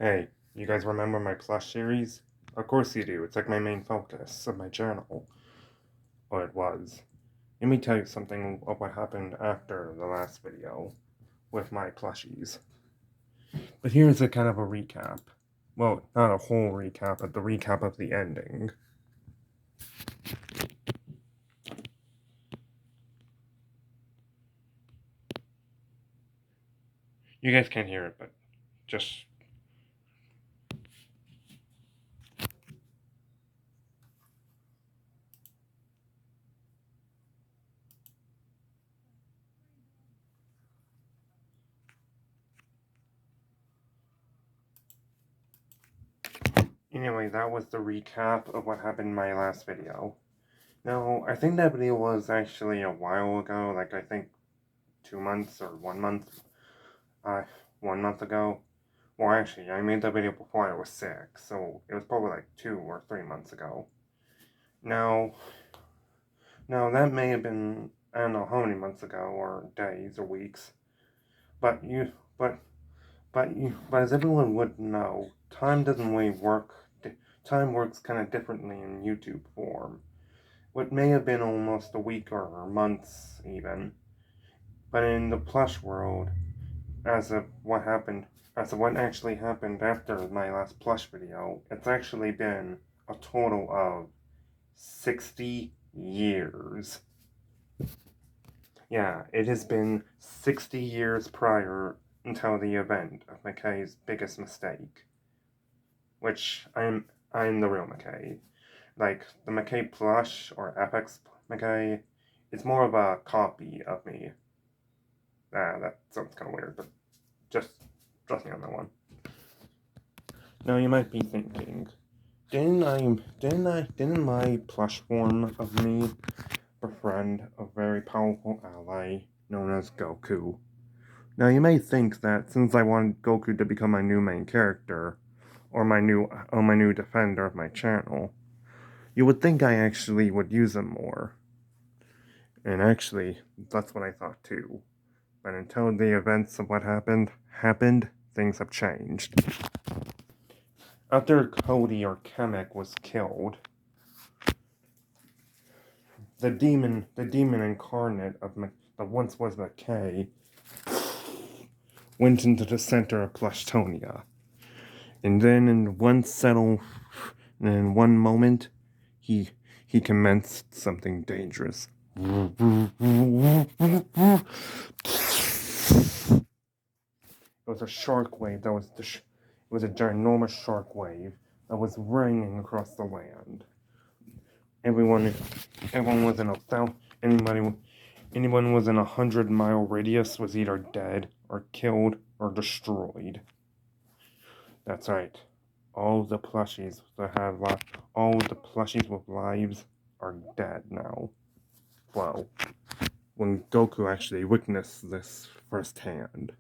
Hey, you guys remember my plush series? Of course you do, it's like my main focus of my channel. Or it was. Let me tell you something of what happened after the last video with my plushies. But here's a kind of a recap. Well, not a whole recap, but the recap of the ending. You guys can't hear it, but just... Anyway, that was the recap of what happened in my last video. Now, I think that video was actually a while ago, like I think 2 months or 1 month, 1 month ago. Well, actually, I made that video before I was sick, so it was probably like 2 or 3 months ago. Now, that may have been, I don't know how many months ago, or days, or weeks, but as everyone would know, time doesn't really work, time works kind of differently in YouTube form. What may have been almost a week or months even, but in the plush world, as of what actually happened after my last plush video, it's actually been a total of 60 years. Yeah, it has been 60 years prior until the event of McKay's biggest mistake. Which I'm the real McKay. Like, the McKay plush, or FX McKay, is more of a copy of me. That sounds kind of weird, but just trust me on that one. Now you might be thinking, didn't my plush form of me befriend a very powerful ally known as Goku? Now you may think that since I want Goku to become my new main character, or my new defender of my channel, you would think I actually would use him more. And actually, that's what I thought too. But until the events of what happened, things have changed. After Cody or Kamek was killed, the demon incarnate of that once was McKay went into the center of Plushtonia. And then in one moment, he commenced something dangerous. It was a shark wave that was it was a ginormous shark wave that was raining across the land. Everyone was in anyone within 100-mile radius was either dead or killed or destroyed. That's right. All the plushies with lives are dead now. Well, when Goku actually witnessed this firsthand,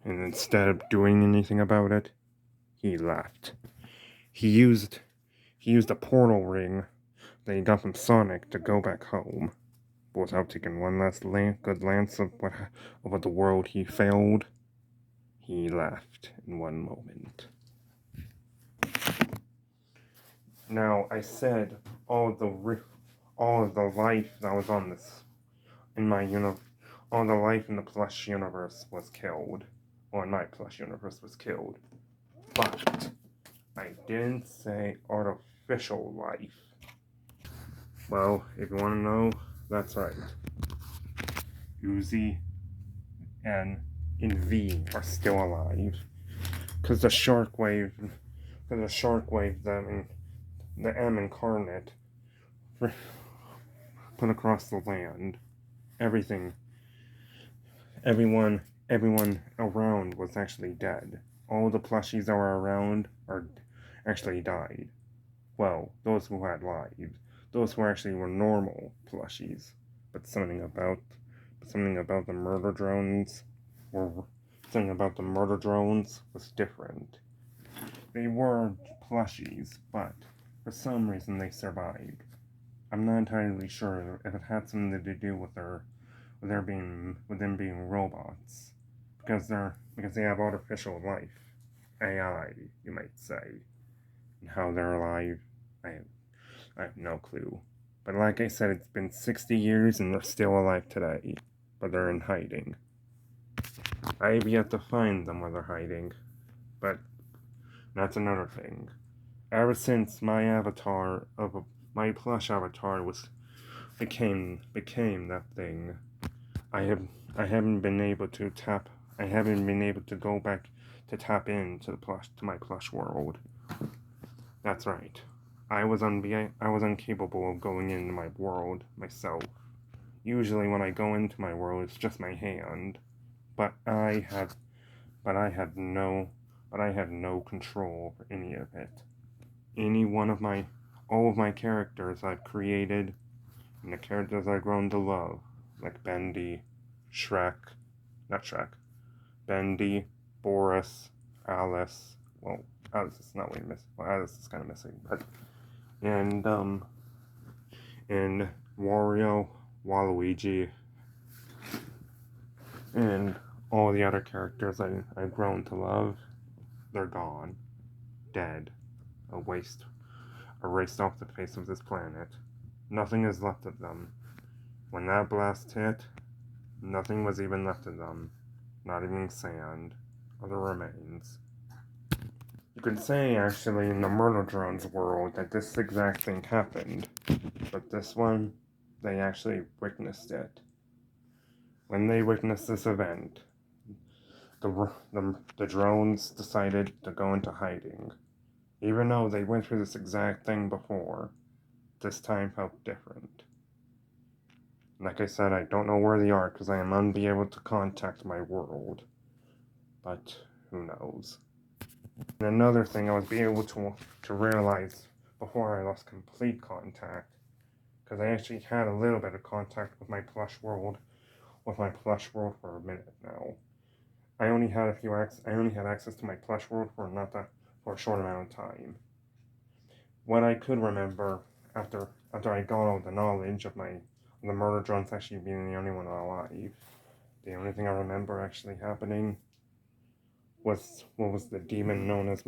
and instead of doing anything about it, he left. He used a portal ring that he got from Sonic to go back home. But without taking one last good glance of what the world he failed, he left in one moment. Now, I said all of the life that was on this, in my all the life in the plush universe was killed, or in my plush universe was killed. But I didn't say artificial life. Well, if you want to know, that's right. Uzi and V are still alive. Because the shockwave that the M incarnate put across the land, everyone around was actually dead. All the plushies that were around actually died. Well, those who had lives. Those who actually were normal plushies. But something about the murder drones was different. They were plushies, but for some reason they survived. I'm not entirely sure if it had something to do with them being robots, because they have artificial life. AI, you might say. And how they're alive, I have no clue. But like I said, it's been 60 years and they're still alive today. But they're in hiding. I have yet to find them where they're hiding. But that's another thing. Ever since my plush avatar became that thing, I have I haven't been able to tap. I haven't been able to go back to tap into my plush world. That's right. I was incapable of going into my world myself. Usually, when I go into my world, it's just my hand. But I had no control over any of it. All of my characters I've created, and the characters I've grown to love, like Bendy, not Shrek, Bendy, Boris, Alice. Well, Alice is not really missing. Well, Alice is kind of missing, but and Wario, Waluigi, and all the other characters I've grown to love, they're gone, dead, erased off the face of this planet. Nothing is left of them. When that blast hit, nothing was even left of them, not even sand or the remains. You could say, actually, in the Murder Drones world that this exact thing happened, but this one, they actually witnessed it. When they witnessed this event, the drones decided to go into hiding. Even though they went through this exact thing before, this time felt different. Like I said, I don't know where they are because I am unable to contact my world. But who knows? And another thing I was able to realize before I lost complete contact, because I actually had a little bit of contact with my plush world for a minute now. I only had access to my plush world for a short amount of time. What I could remember after I got all the knowledge of the murder drones actually being the only one alive, the only thing I remember actually happening was what was the demon known as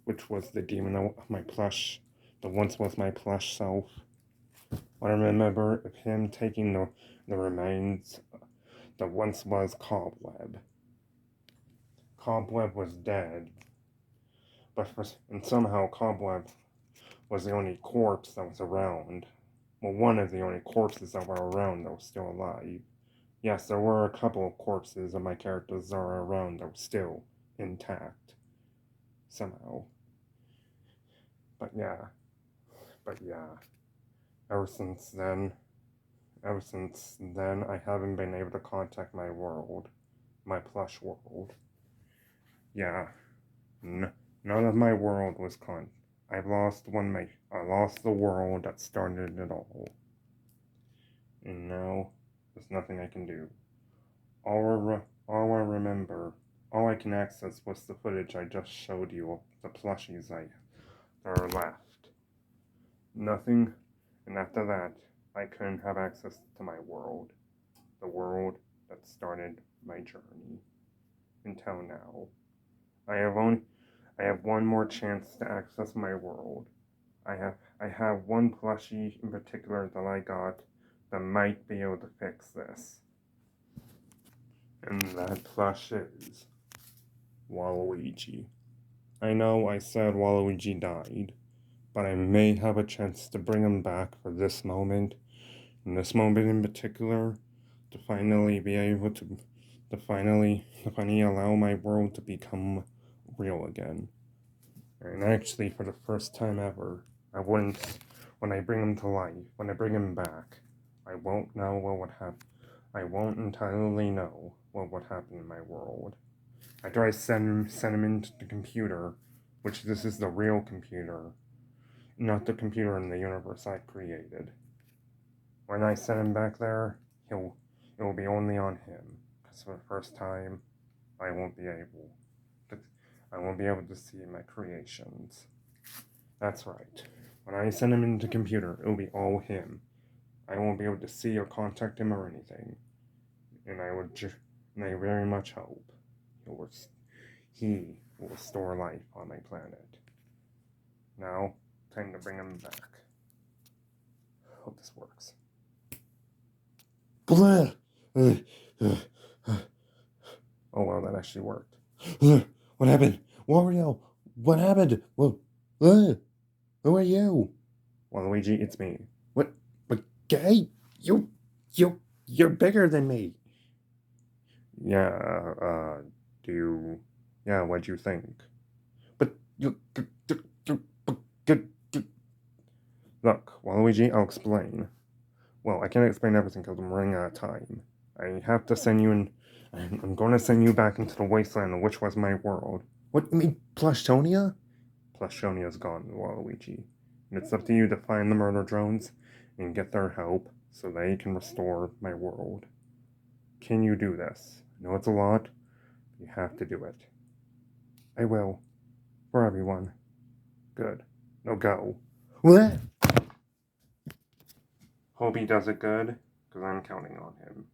which was the demon of my plush, that once was my plush self. I remember of him taking the remains that once was Cobweb. Cobweb was dead, and somehow Cobweb was the only corpse that was around. Well, one of the only corpses that were around that was still alive. Yes, there were a couple of corpses of my characters that were around that were still intact. Somehow. But yeah. Ever since then, I haven't been able to contact my world. My plush world. Yeah. None of my world was I lost the world that started it all. And now, there's nothing I can do. All I can access was the footage I just showed you of the plushies that are left. Nothing, and after that, I couldn't have access to my world. The world that started my journey. Until now. I have one more chance to access my world. I have one plushie in particular that I got that might be able to fix this. And that plush is Waluigi. I know I said Waluigi died, but I may have a chance to bring him back for this moment, and this moment in particular, to finally be able to finally allow my world to become real again. And actually, for the first time ever, when I bring him to life, when I bring him back, I won't know what would happen. I won't entirely know what would happen in my world. After I send him into the computer, which this is the real computer, not the computer in the universe I created. When I send him back there, it will be only on him. Because for the first time, I won't be able to see my creations. That's right. When I send him into the computer, it will be all him. I won't be able to see or contact him or anything. And I very much hope he will restore life on my planet. Now, time to bring him back. Hope this works. Blah! Oh well, that actually worked. What happened? Wario! What happened? Well, who are you? Waluigi, it's me. What? But gay? You're bigger than me. Yeah, yeah, what'd you think? But look, Waluigi, I'll explain. Well, I can't explain everything because I'm running out of time. I have to send you I'm going to send you back into the wasteland, which was my world. What, you mean Plushtonia? Plushtonia's gone, Waluigi. And it's up to you to find the murder drones and get their help so they can restore my world. Can you do this? I know it's a lot. You have to do it. I will. For everyone. Good. Now go. What? Hope he does it good, because I'm counting on him.